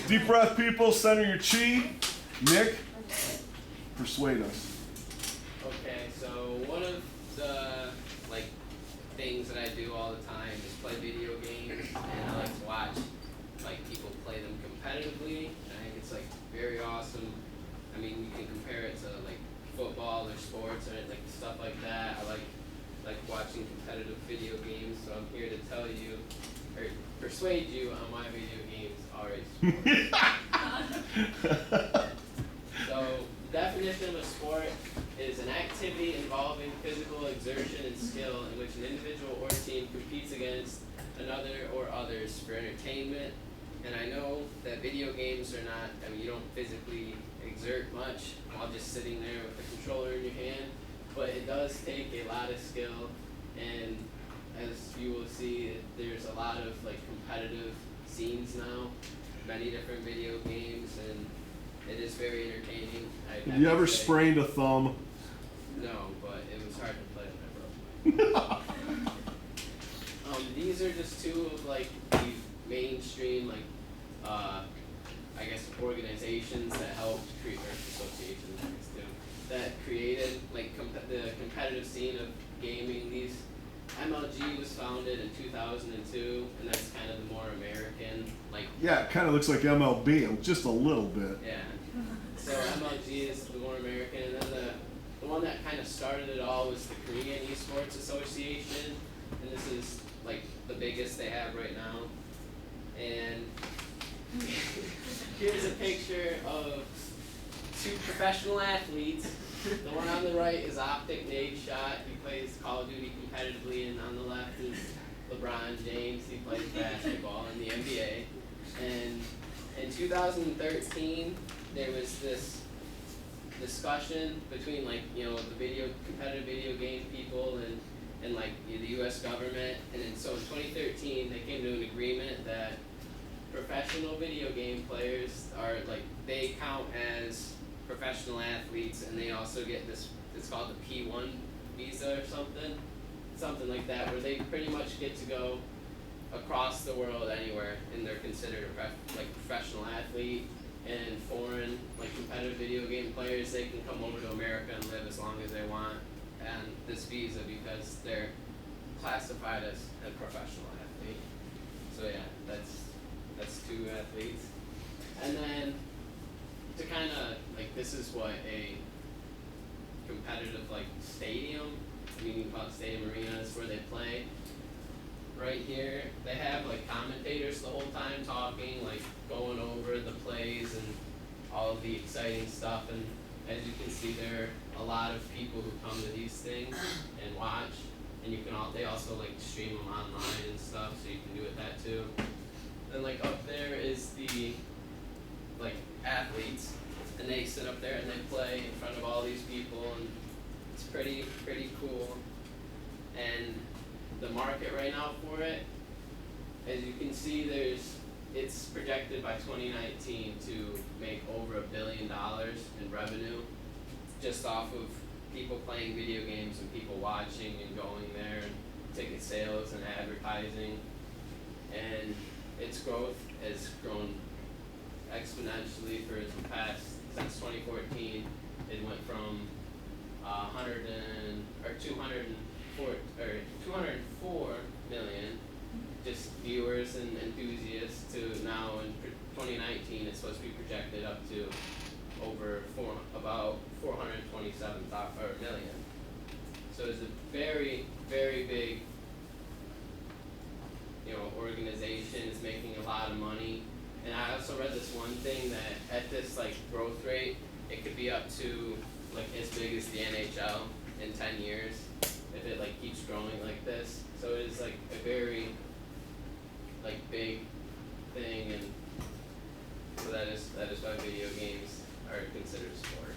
Deep breath, people. Center your chi. Nick, persuade us. Okay, so one of the things that I do all the time is play video games, and I like to watch people play them competitively. And I think it's very awesome. I mean, you can compare it to football or sports or stuff like that. I like watching competitive video games. So I'm here to tell you or persuade you on why video games are a sport. So, the definition of a sport is an activity involving physical exertion and skill in which an individual or team competes against another or others for entertainment. And I know that video games are not, you don't physically exert much while just sitting there with the controller in your hand, but it does take a lot of skill, and as you will see, there's a lot of competitive scenes now, many different video games, and it is very entertaining. Have you ever sprained a thumb? No, but it was hard to play when I broke mine. These are just two of the mainstream I guess organizations that helped create, or associations I guess too, that created the competitive scene of gaming. These MLG was founded in 2002, and that's kind of the more American Yeah, it kind of looks like MLB, just a little bit. Yeah. So MLG is the more American, and then the one that kind of started it all was the Korean Esports Association, and this is the biggest they have right now. And here's a picture of two professional athletes. The one on the right is Optic Nadeshot. He plays Call of Duty competitively, and on the left is LeBron James. He plays basketball in the NBA. And in 2013, there was this discussion between the competitive video game people and the U.S. government. And then so in 2013, they came to an agreement that professional video game players are they count as professional athletes, and they also get this, it's called the P1 visa or something like that, where they pretty much get to go across the world anywhere, and they're considered a professional athlete. And foreign competitive video game players, they can come over to America and live as long as they want on this visa because they're classified as a professional athlete. So yeah, that's two athletes. And then to kind of this is what a competitive stadium, you can call it stadium arena, is where they play. Right here, they have commentators the whole time talking, going over the plays and all of the exciting stuff. And as you can see, there are a lot of people who come to these things and watch. And you can they also stream them online and stuff, so you can do it that too. Then up there is the athletes, and they sit up there and they play in front of all these people, and it's pretty cool. And the market right now for it, as you can see, it's projected by 2019 to make over $1 billion in revenue, just off of people playing video games and people watching and going there, and ticket sales and advertising. And its growth has grown exponentially for the past, since 2014. It went from 204 million just viewers and enthusiasts to now in 2019 it's supposed to be projected up to over about 427 million. So it's a very, very big organization. Is making a lot of money. And I also read this one thing that at this growth rate, it could be up to as big as the NHL in 10 years if it keeps growing like this. So it is a very big thing, and so that is why video games are considered a sport.